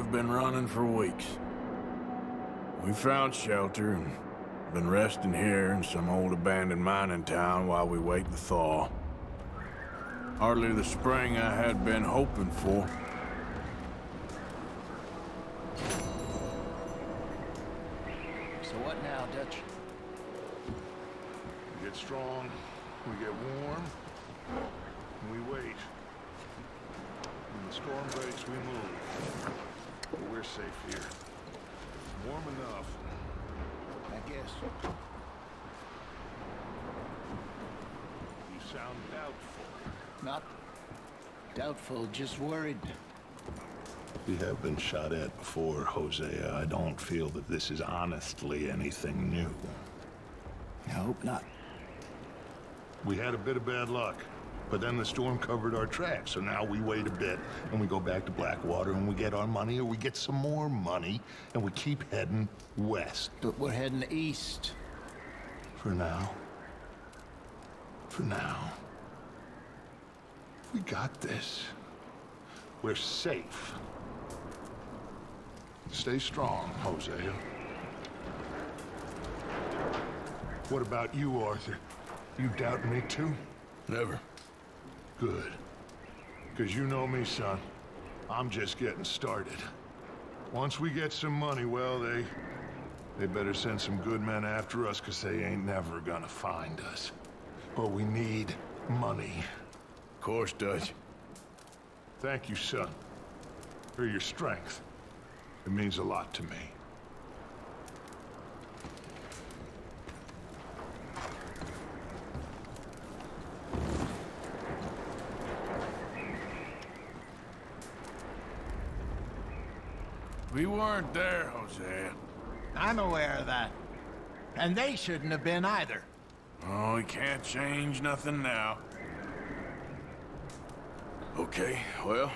have been running for weeks. We found shelter and been resting here in some old abandoned mining town while we wait the thaw. Hardly the spring I had been hoping for. So what now, Dutch? We get strong, we get warm, and we wait. When the storm breaks, we move. But we're safe here. Warm enough. I guess. You sound doubtful. Not doubtful, just worried. We have been shot at before, Hosea. I don't feel that this is honestly anything new. I hope not. We had a bit of bad luck, but then the storm covered our tracks, so now we wait a bit, and we go back to Blackwater, and we get our money, or we get some more money, and we keep heading west. But we're heading east. For now. For now. We got this. We're safe. Stay strong, Hosea. What about you, Arthur? You doubt me too? Never. Good. Because you know me, son. I'm just getting started. Once we get some money, well, they better send some good men after us, because they ain't never gonna find us. But we need money. Of course, Dutch. Thank you, son, for your strength. It means a lot to me. We weren't there, Hosea. I'm aware of that. And they shouldn't have been either. Oh, we can't change nothing now. Okay, well,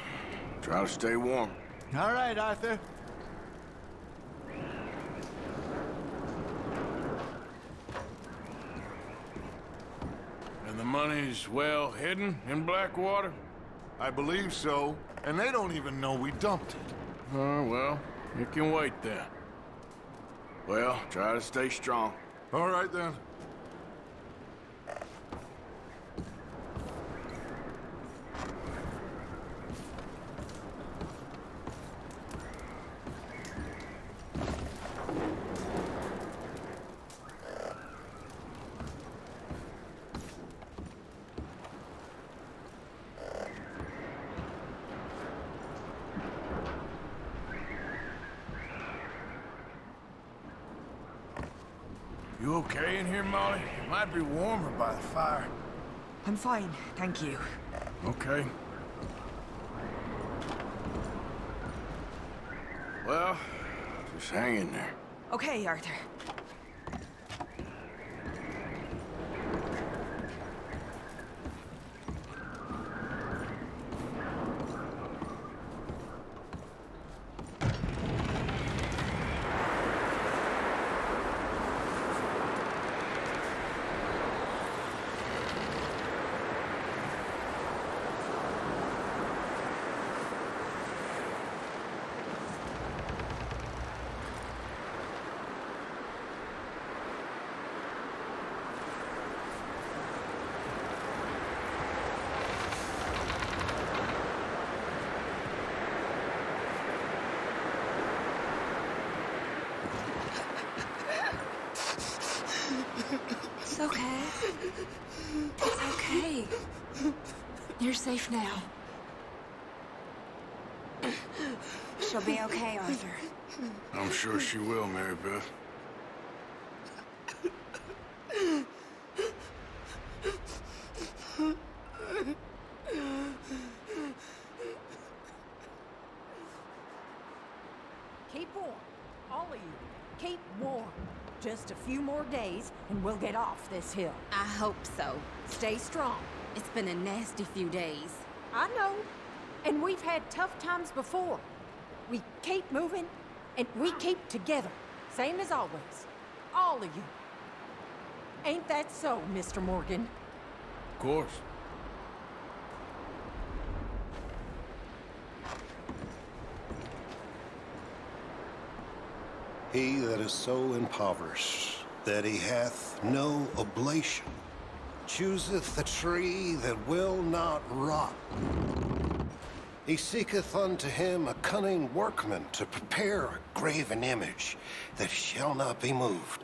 try to stay warm. All right, Arthur. And the money's well hidden in Blackwater? I believe so, and they don't even know we dumped it. Oh, well, it can wait then. Well, try to stay strong. All right, then. You okay in here, Molly? It might be warmer by the fire. I'm fine, thank you. Okay. Well, just hang in there. Okay, Arthur. It's okay. It's okay. You're safe now. She'll be okay, Arthur. I'm sure she will, Mary Beth. Keep warm, all of you. Keep warm. Just a few more days, and we'll get off this hill. I hope so. Stay strong. It's been a nasty few days. I know. And we've had tough times before. We keep moving, and we keep together. Same as always. All of you. Ain't that so, Mr. Morgan? Of course. He that is so impoverished that he hath no oblation chooseth the tree that will not rot. He seeketh unto him a cunning workman to prepare a graven image that shall not be moved.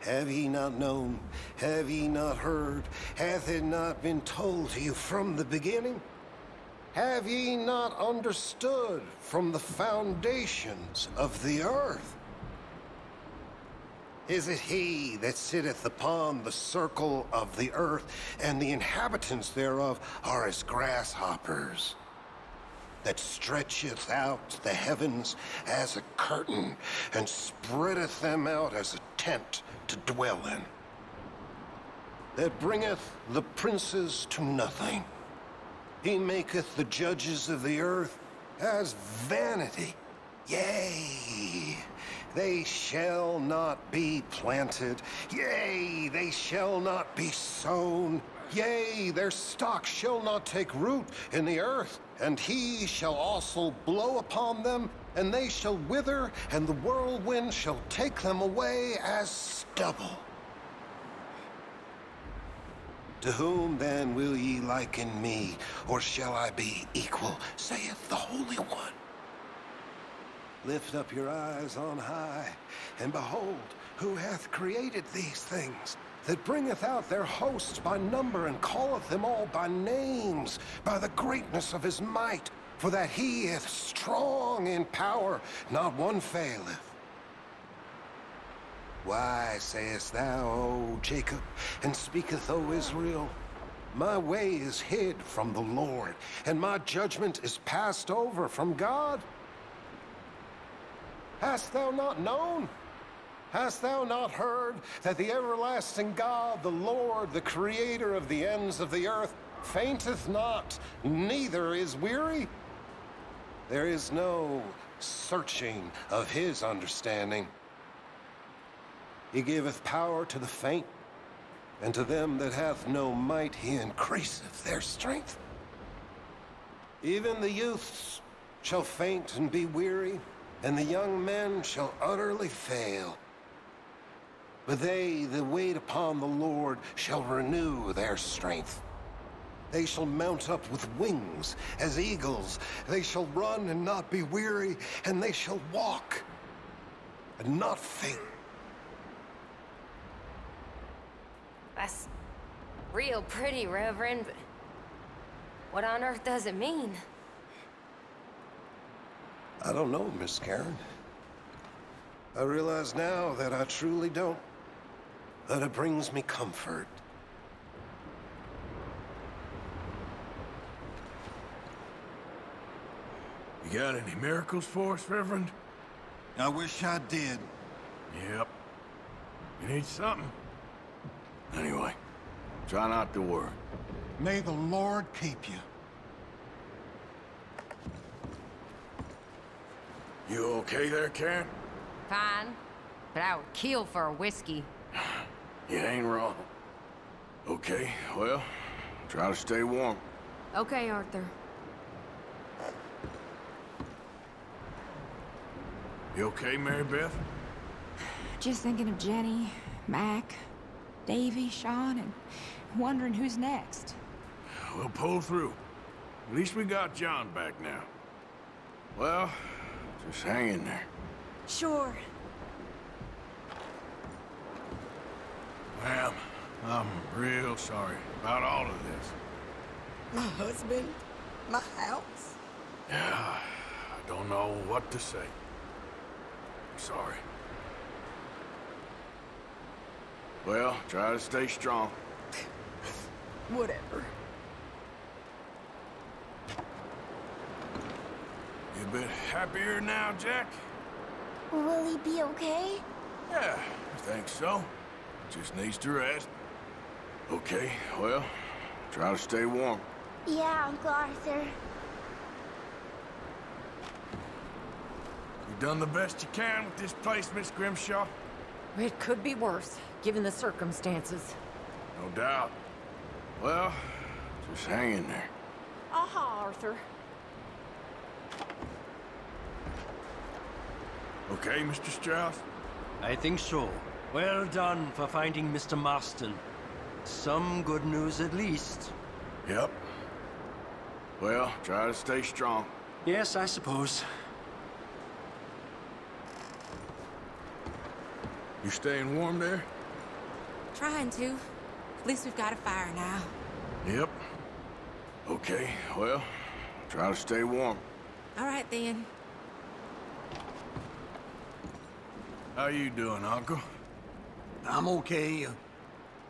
Have ye not known? Have ye not heard? Hath it not been told to you from the beginning? Have ye not understood from the foundations of the earth? Is it he that sitteth upon the circle of the earth, and the inhabitants thereof are as grasshoppers, that stretcheth out the heavens as a curtain, and spreadeth them out as a tent to dwell in, that bringeth the princes to nothing? He maketh the judges of the earth as vanity. Yea, they shall not be planted. Yea, they shall not be sown. Yea, their stock shall not take root in the earth. And he shall also blow upon them, and they shall wither, and the whirlwind shall take them away as stubble. To whom then will ye liken me, or shall I be equal, saith the Holy One? Lift up your eyes on high, and behold, who hath created these things, that bringeth out their hosts by number, and calleth them all by names, by the greatness of his might, for that he is strong in power, not one faileth. Why sayest thou, O Jacob, and speaketh, O Israel? My way is hid from the Lord, and my judgment is passed over from God. Hast thou not known? Hast thou not heard that the everlasting God, the Lord, the creator of the ends of the earth, fainteth not, neither is weary? There is no searching of his understanding. He giveth power to the faint, and to them that hath no might he increaseth their strength. Even the youths shall faint and be weary, and the young men shall utterly fail. But they that wait upon the Lord shall renew their strength. They shall mount up with wings as eagles. They shall run and not be weary, and they shall walk and not faint. That's real pretty, Reverend, but what on earth does it mean? I don't know, Miss Karen. I realize now that I truly don't. That it brings me comfort. You got any miracles for us, Reverend? I wish I did. Yep. You need something? Anyway, try not to worry. May the Lord keep you. You okay there, Karen? Fine, but I would kill for a whiskey. You ain't wrong. Okay, well, try to stay warm. Okay, Arthur. You okay, Mary Beth? Just thinking of Jenny, Mac, Davy, Sean, and wondering who's next. We'll pull through. At least we got John back now. Well, just hang in there. Sure. Ma'am, I'm real sorry about all of this. My husband, my house. Yeah, I don't know what to say. I'm sorry. Well, try to stay strong. Whatever. You a bit happier now, Jack? Will he be okay? Yeah, I think so. Just needs to rest. Okay, well, try to stay warm. Yeah, Uncle Arthur. You done the best you can with this place, Miss Grimshaw? It could be worse, given the circumstances. No doubt. Well, just hang in there. Aha, Arthur. Okay, Mr. Strauss? I think so. Well done for finding Mr. Marston. Some good news at least. Yep. Well, try to stay strong. Yes, I suppose. You staying warm there? Trying to. At least we've got a fire now. Yep. Okay, well, try to stay warm. All right, then. How you doing, Uncle? I'm okay.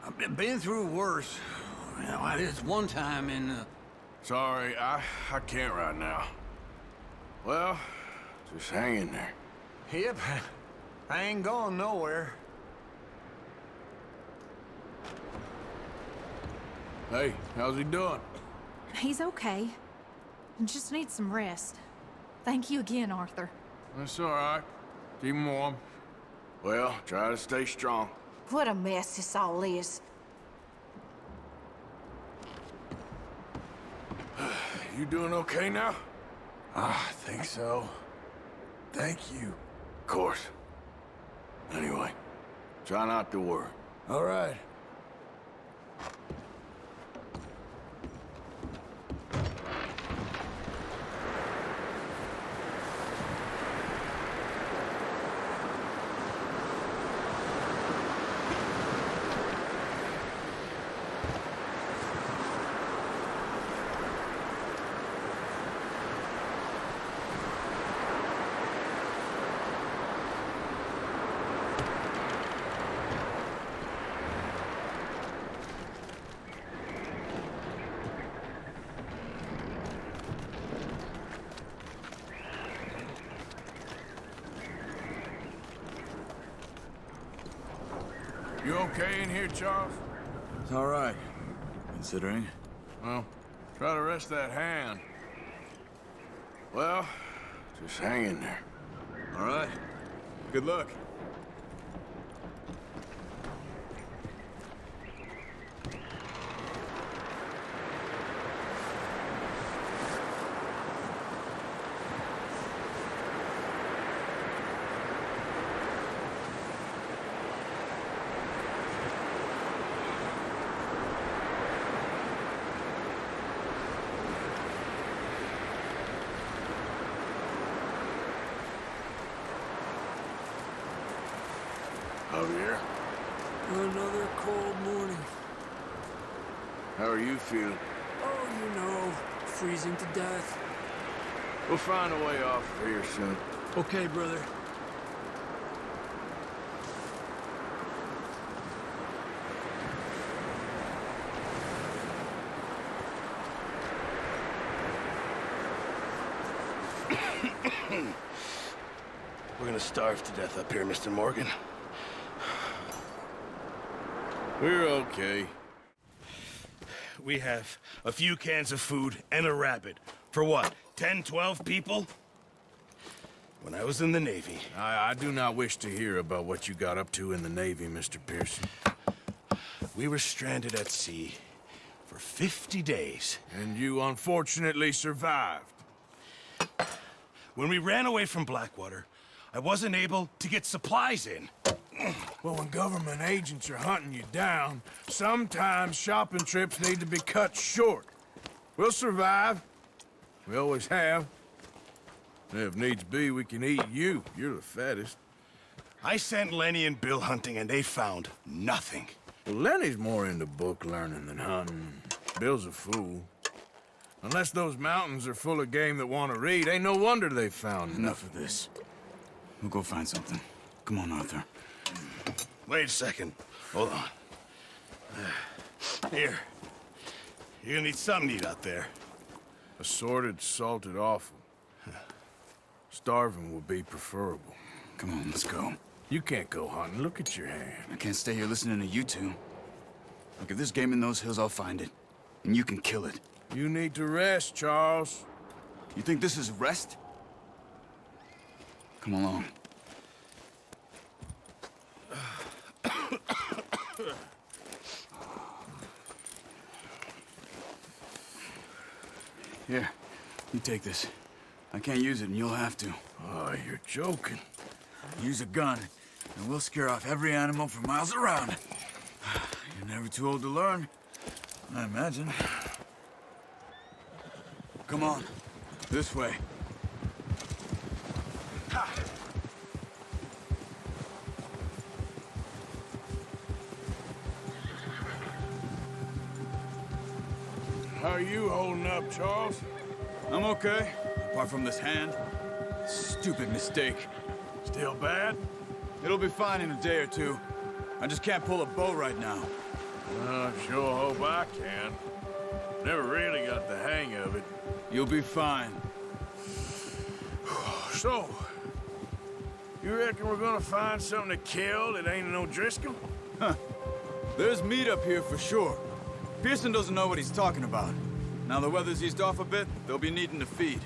I've been through worse. You know, this one time in... Sorry, I can't right now. Well, just hang in there. Yep. I ain't going nowhere. Hey, how's he doing? He's okay. Just needs some rest. Thank you again, Arthur. That's all right. Keep him warm. Well, try to stay strong. What a mess this all is. You doing okay now? I think so. Thank you. Of course. Anyway, try not to worry. All right. You okay in here, Charles? It's all right, considering. Well, try to rest that hand. Well, just hang in there. All right. Good luck. Javier, Another cold morning. how are you feeling? Oh, you know, freezing to death. We'll find a way off of here soon. Okay, brother. We're gonna starve to death up here, Mr. Morgan. We're okay. We have a few cans of food and a rabbit. For what, 10, 12 people? When I was in the Navy... I do not wish to hear about what you got up to in the Navy, Mr. Pearson. We were stranded at sea for 50 days. And you unfortunately survived. When we ran away from Blackwater, I wasn't able to get supplies in. Well, when government agents are hunting you down, sometimes shopping trips need to be cut short. We'll survive. We always have. And if needs be, we can eat you. You're the fattest. I sent Lenny and Bill hunting, and they found nothing. Well, Lenny's more into book learning than hunting. Bill's a fool. Unless those mountains are full of game that want to read, ain't no wonder they found Enough of this. We'll go find something. Come on, Arthur. Wait a second. Hold on. Here. You're gonna need something to eat out there. Assorted, salted offal. Starving would be preferable. Come on, let's go. You can't go hunting. Look at your hand. I can't stay here listening to you two. Look, if there's game in those hills, I'll find it. And you can kill it. You need to rest, Charles. You think this is rest? Come along. Here, you take this. I can't use it, and you'll have to. Oh, you're joking. Use a gun, and we'll scare off every animal for miles around. You're never too old to learn, I imagine. Come on, this way. How are you holding up, Charles? I'm okay, apart from this hand. Stupid mistake. Still bad? It'll be fine in a day or two. I just can't pull a bow right now. I sure hope I can. Never really got the hang of it. You'll be fine. So, you reckon we're gonna find something to kill that ain't no Driscoll? Huh. There's meat up here for sure. Pearson doesn't know what he's talking about. Now the weather's eased off a bit, they'll be needing to feed.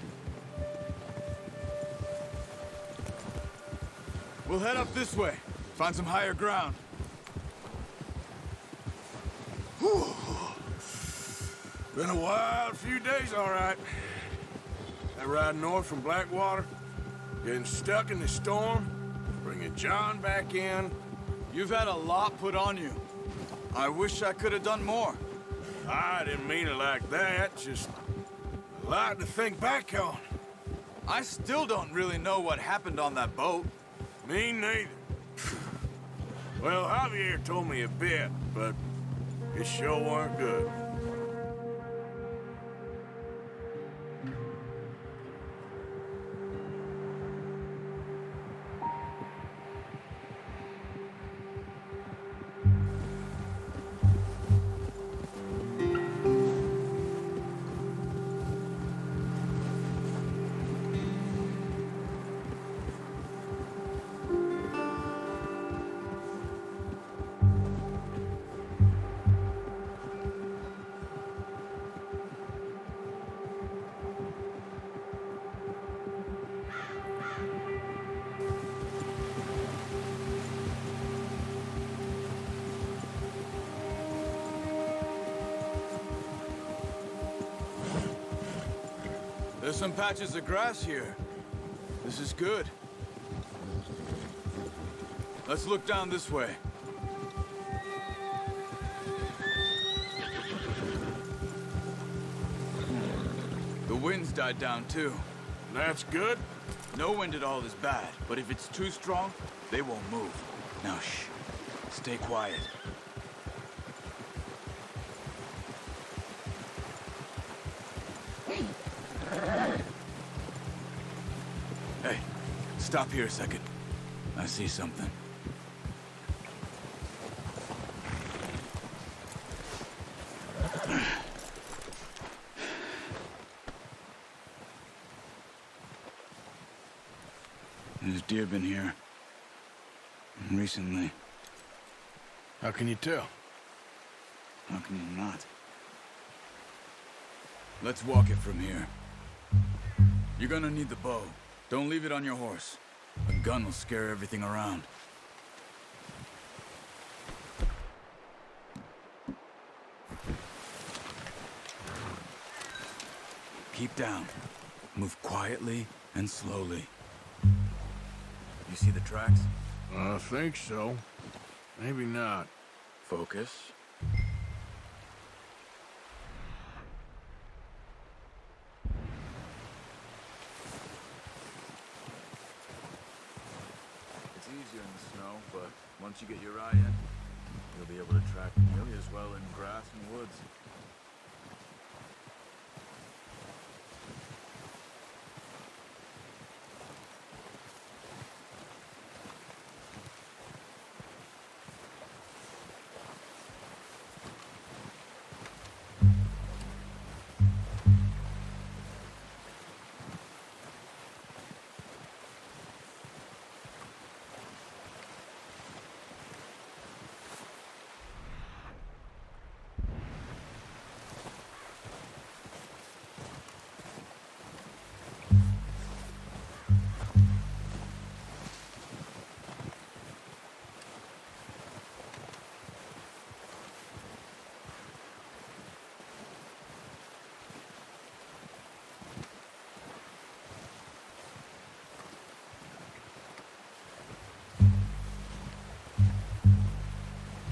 We'll head up this way. Find some higher ground. Whew. Been a wild few days, all right. That ride north from Blackwater, getting stuck in the storm, bringing John back in. You've had a lot put on you. I wish I could have done more. I didn't mean it like that, just a lot to think back on. I still don't really know what happened on that boat. Me neither. Well, Javier told me a bit, but it sure weren't good. There's some patches of grass here. This is good. Let's look down this way. The wind's died down too. That's good. No wind at all is bad, but if it's too strong, they won't move. Now shh, stay quiet. Hey, stop here a second. I see something. There's deer been here. Recently. How can you tell? How can you not? Let's walk it from here. You're gonna need the bow. Don't leave it on your horse. A gun will scare everything around. Keep down. Move quietly and slowly. You see the tracks? I think so. Maybe not. Focus. It's easier in the snow, but once you get your eye in, you'll be able to track nearly as well in grass and woods.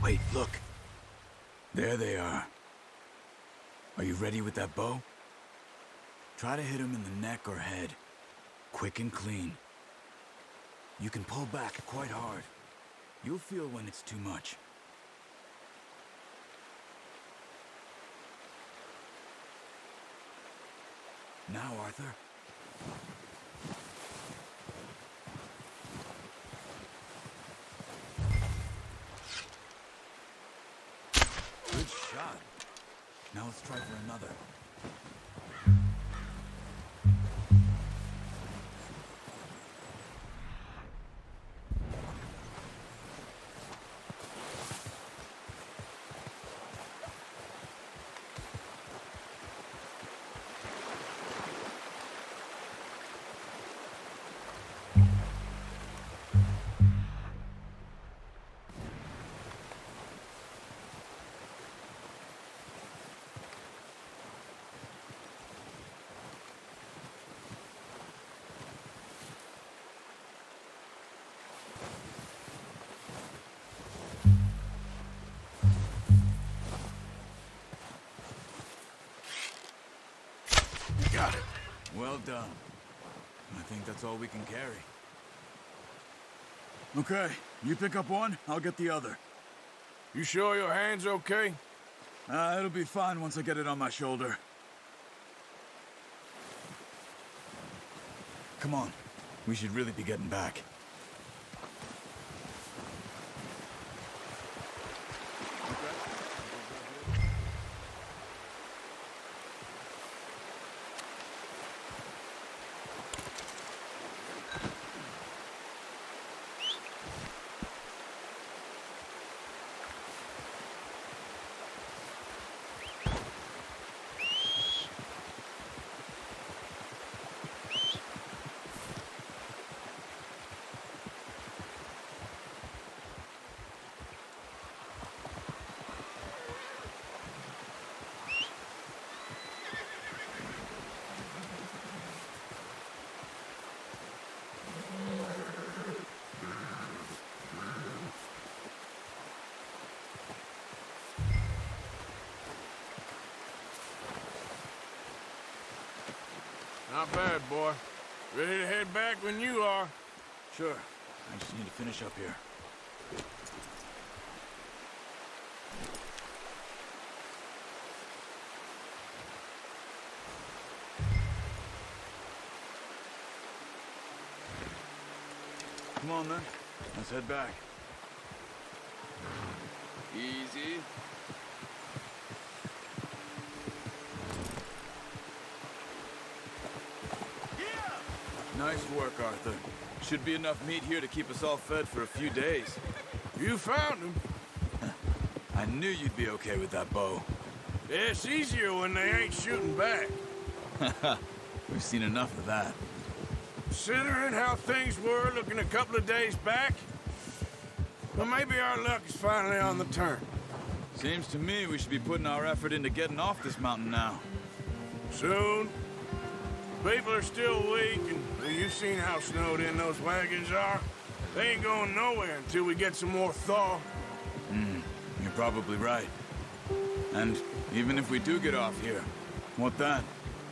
Wait, look. There they are. Are you ready with that bow? Try to hit him in the neck or head. Quick and clean. You can pull back quite hard. You'll feel when it's too much. Now, Arthur. Good shot. Now let's try for another. Got it. Well done. I think that's all we can carry. Okay, you pick up one, I'll get the other. You sure your hand's okay? It'll be fine once I get it on my shoulder. Come on, we should really be getting back. Not bad, boy. Ready to head back when you are. Sure. I just need to finish up here. Come on, then. Let's head back. Easy. Nice work, Arthur. Should be enough meat here to keep us all fed for a few days. You found him. I knew you'd be okay with that bow. It's easier when they ain't shooting back. We've seen enough of that. Considering how things were looking a couple of days back, well, maybe our luck is finally on the turn. Seems to me we should be putting our effort into getting off this mountain now. Soon. People are still weak, and well, you've seen how snowed in those wagons are. They ain't going nowhere until we get some more thaw. You're probably right. And even if we do get off here, what then?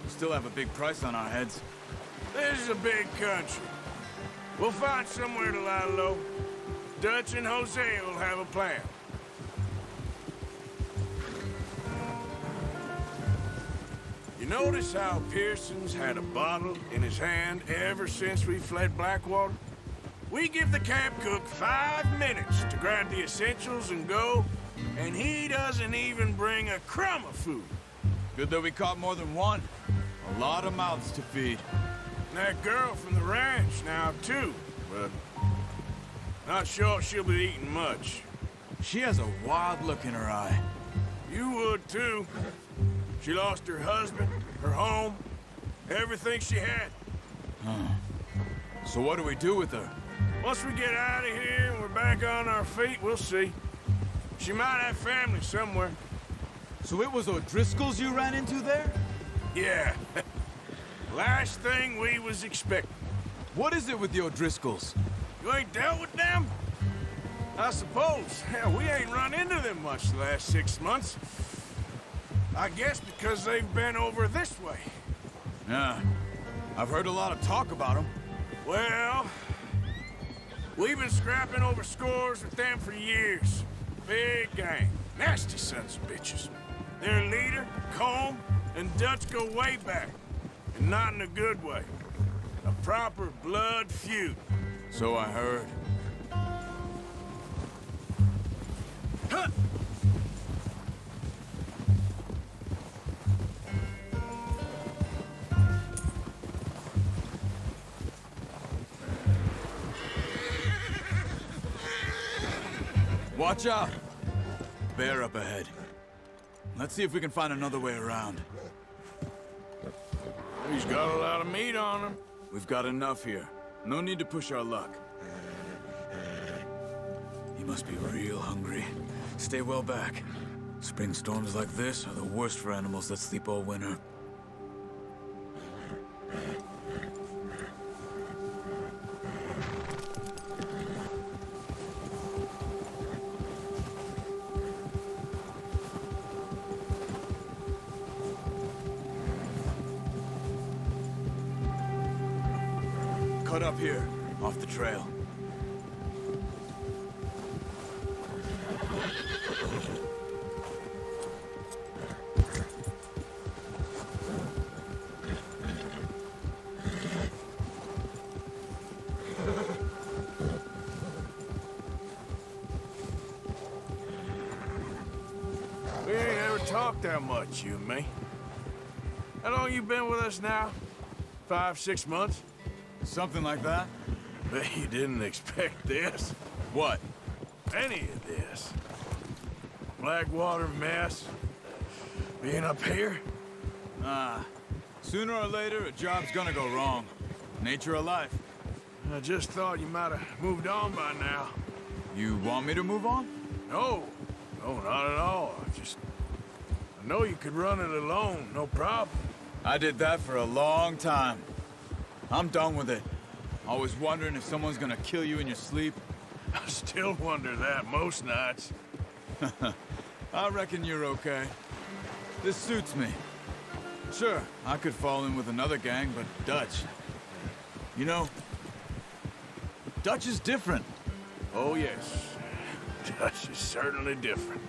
We still have a big price on our heads. This is a big country. We'll find somewhere to lie low. Dutch and Jose will have a plan. You notice how Pearson's had a bottle in his hand ever since we fled Blackwater? We give the camp cook 5 minutes to grab the essentials and go, and he doesn't even bring a crumb of food. Good that we caught more than one. A lot of mouths to feed. And that girl from the ranch now, too, but not sure she'll be eating much. She has a wild look in her eye. You would, too. She lost her husband, her home, everything she had. So what do we do with her? Once we get out of here and we're back on our feet, we'll see. She might have family somewhere. So it was O'Driscoll's you ran into there? Yeah. Last thing we was expecting. What is it with the O'Driscolls? You ain't dealt with them? I suppose. Hell, we ain't run into them much the last 6 months. I guess because they've been over this way. Yeah. I've heard a lot of talk about them. Well, we've been scrapping over scores with them for years. Big gang. Nasty sons of bitches. Their leader, Combe, and Dutch go way back. And not in a good way. A proper blood feud. So I heard. Huh. Watch out! Bear up ahead. Let's see if we can find another way around. He's got a lot of meat on him. We've got enough here. No need to push our luck. He must be real hungry. Stay well back. Spring storms like this are the worst for animals that sleep all winter. Cut up here, off the trail. We ain't ever talked that much, you and me. How long you been with us now? 5, 6 months? Something like that? Bet you didn't expect this. What? Any of this. Blackwater mess. Being up here? Sooner or later, a job's gonna go wrong. Nature of life. I just thought you might have moved on by now. You want me to move on? No. No, not at all. I know you could run it alone, no problem. I did that for a long time. I'm done with it. Always wondering if someone's gonna kill you in your sleep. I still wonder that most nights. I reckon you're okay. This suits me. Sure, I could fall in with another gang, but Dutch... You know, Dutch is different. Oh, yes. Dutch is certainly different.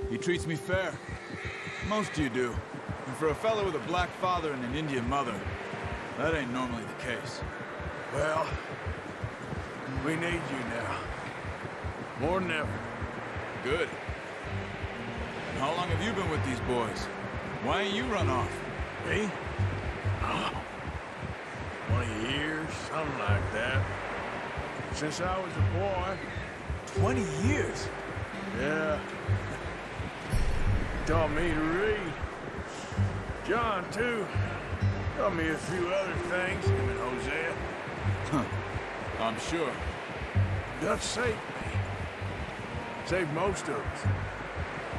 He treats me fair. Most of you do. And for a fellow with a black father and an Indian mother, that ain't normally the case. Well, we need you now. More than ever. Good. How long have you been with these boys? Why ain't you run off? Me? Oh, 20 years, something like that. Since I was a boy. 20 years? Yeah. Taught me to read. John, too. Taught me a few other things, him and Hosea. Huh. I'm sure. Dutch saved me. Saved most of us.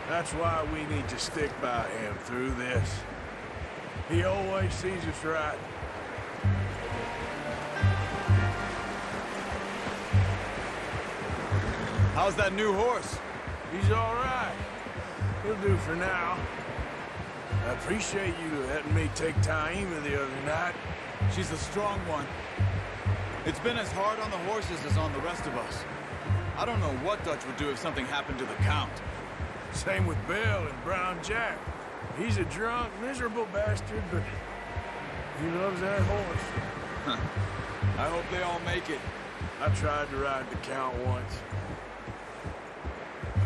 That's why we need to stick by him through this. He always sees us right. How's that new horse? He's all right. He'll do for now. I appreciate you letting me take Taima the other night. She's a strong one. It's been as hard on the horses as on the rest of us. I don't know what Dutch would do if something happened to the Count. Same with Bill and Brown Jack. He's a drunk, miserable bastard, but he loves that horse. I hope they all make it. I tried to ride the Count once.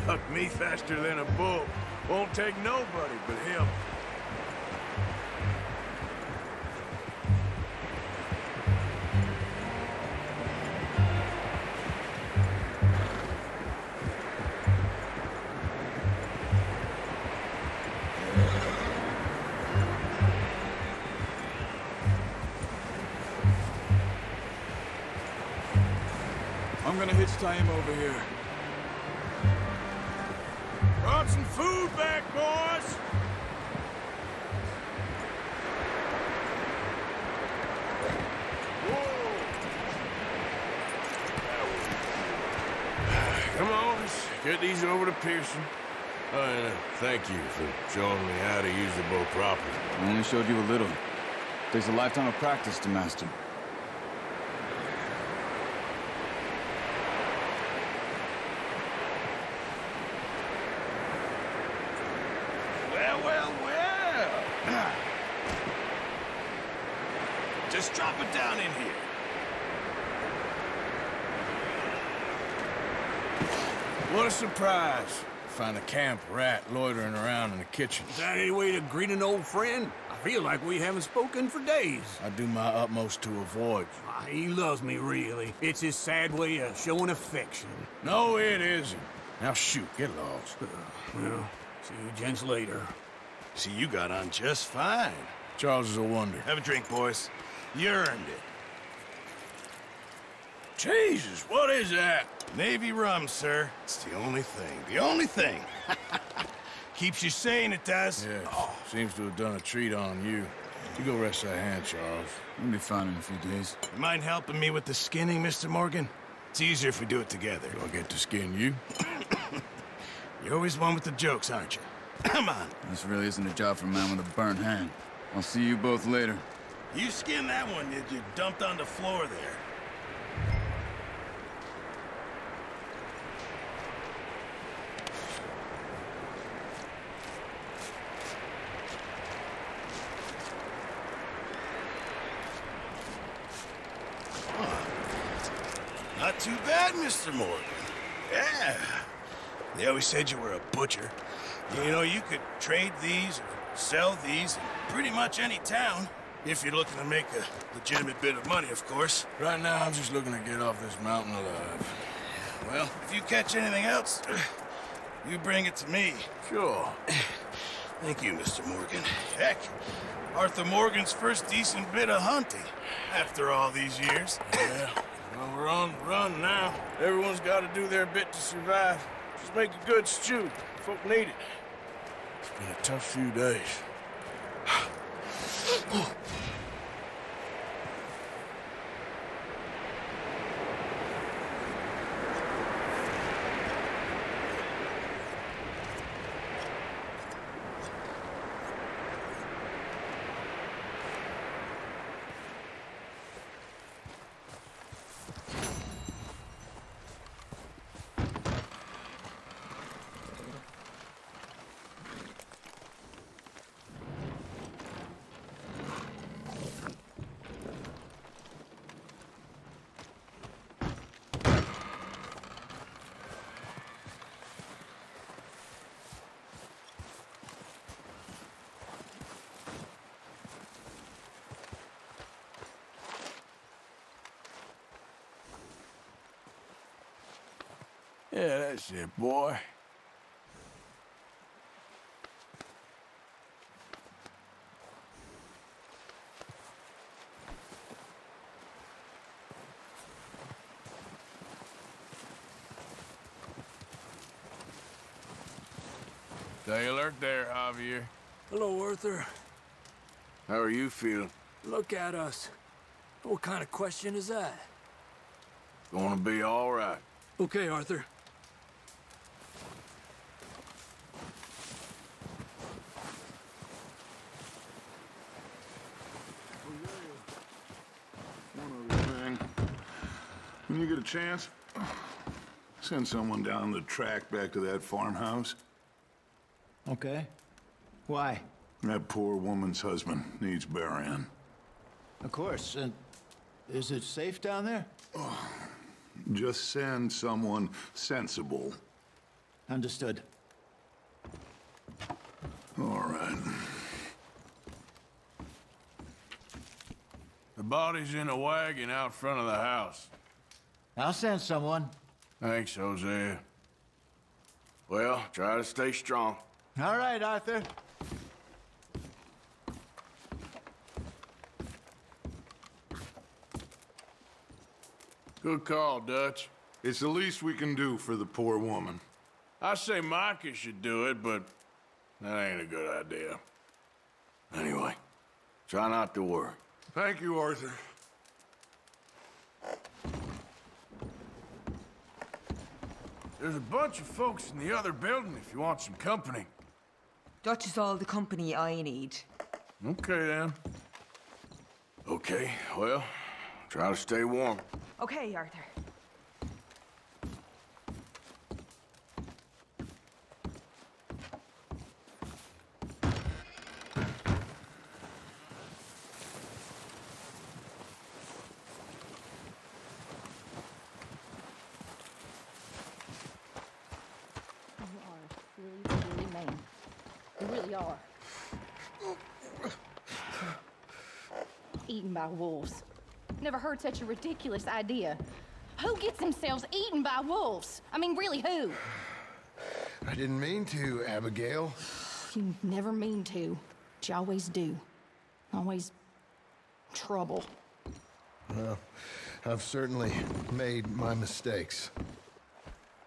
Hucked me faster than a bull. Won't take nobody but him. I'm gonna hitch Taima over here. Brought some food back, boys! Whoa! Come on, let's get these over to Pearson. And thank you for showing me how to use the bow properly. I only showed you a little. Takes a lifetime of practice to master. Well. Just drop it down in here. What a surprise. Find a camp rat loitering around in the kitchen. Is that any way to greet an old friend? I feel like we haven't spoken for days. I do my utmost to avoid you. He loves me, really. It's his sad way of showing affection. No, it isn't. Now shoot, get lost. Well, see you gents later. See, you got on just fine. Charles is a wonder. Have a drink, boys. You earned it. Jesus, what is that? Navy rum, sir. It's the only thing. The only thing. Keeps you sane, it does. Yeah, seems to have done a treat on you. You go rest that hand, Charles. We'll be fine in a few days. You mind helping me with the skinning, Mr. Morgan? It's easier if we do it together. Do I get to skin you? You're always one with the jokes, aren't you? Come on. This really isn't a job for a man with a burnt hand. I'll see you both later. You skinned that one you dumped on the floor there. Not too bad, Mr. Morgan. Yeah. They always said you were a butcher. You know, you could trade these or sell these in pretty much any town. If you're looking to make a legitimate bit of money, of course. Right now, I'm just looking to get off this mountain alive. Well, if you catch anything else, you bring it to me. Sure. Thank you, Mr. Morgan. Heck, Arthur Morgan's first decent bit of hunting after all these years. Yeah. Well, we're on the run now. Everyone's got to do their bit to survive. Just make a good stew. Folk need it. It's been a tough few days. Yeah, that's it, boy. Stay alert there, Javier. Hello, Arthur. How are you feeling? Look at us. What kind of question is that? Gonna be all right. Okay, Arthur. One other thing. When you get a chance, send someone down the track back to that farmhouse. Okay. Why? That poor woman's husband needs burying. Of course. And is it safe down there? Just send someone sensible. Understood. All right. The body's in a wagon out front of the house. I'll send someone. Thanks, Hosea. Well, try to stay strong. All right, Arthur. Good call, Dutch. It's the least we can do for the poor woman. I say Micah should do it, but that ain't a good idea. Anyway, try not to worry. Thank you, Arthur. There's a bunch of folks in the other building if you want some company. That is all the company I need. Okay, then. Okay, well, try to stay warm. Okay, Arthur. Eaten by wolves. Never heard such a ridiculous idea. Who gets themselves eaten by wolves? I mean, really, who? I didn't mean to, Abigail. You never mean to, but you always do. Always trouble. Well, I've certainly made my mistakes.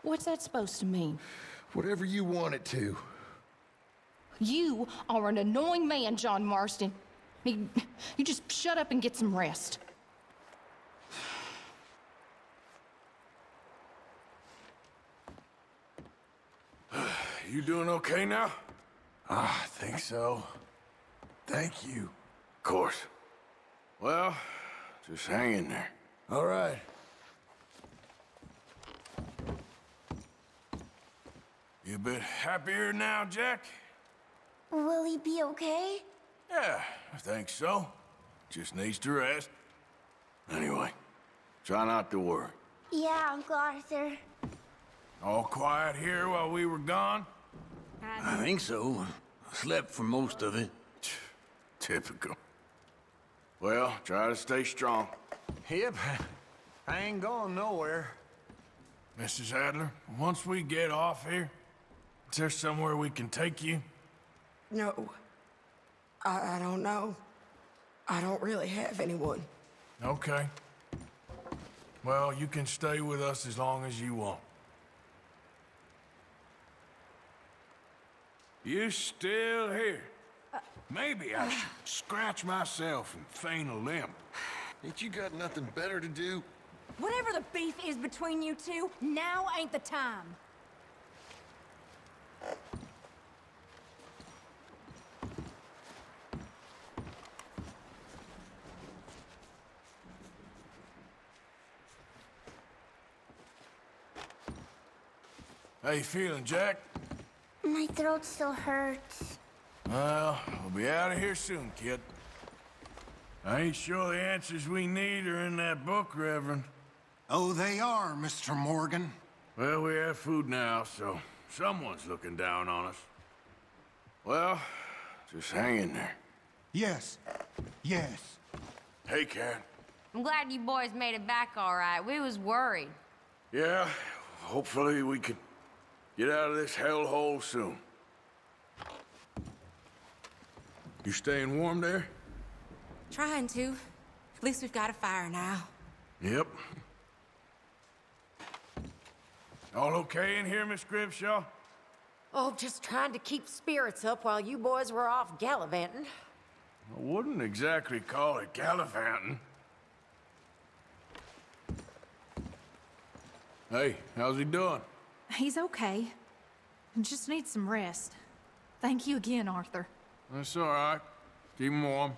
What's that supposed to mean? Whatever you want it to. You are an annoying man, John Marston. You just shut up and get some rest. You doing okay now? I think so. Thank you. Of course. Well, just hang in there. All right. You a bit happier now, Jack? Will he be okay? Yeah, I think so. Just needs to rest. Anyway, try not to worry. Yeah, Uncle Arthur. All quiet here while we were gone? I think so. Slept for most of it. Typical. Well, try to stay strong. Yep, I ain't going nowhere. Mrs. Adler, once we get off here, is there somewhere we can take you? No. I don't know. I don't really have anyone. Okay. Well, you can stay with us as long as you want. You still here? Maybe I should scratch myself and feign a limp. Ain't you got nothing better to do? Whatever the beef is between you two, now ain't the time. How you feeling, Jack? My throat still hurts. Well, we'll be out of here soon, kid. I ain't sure the answers we need are in that book, Reverend. Oh, they are, Mr. Morgan. Well, we have food now, so someone's looking down on us. Well, just hang in there. Yes. Yes. Hey, Cat. I'm glad you boys made it back all right. We was worried. Yeah, hopefully we could get out of this hellhole soon. You staying warm there? Trying to. At least we've got a fire now. Yep. All okay in here, Miss Grimshaw? Oh, just trying to keep spirits up while you boys were off gallivanting. I wouldn't exactly call it gallivanting. Hey, how's he doing? He's okay. Just needs some rest. Thank you again, Arthur. That's all right. Keep him warm.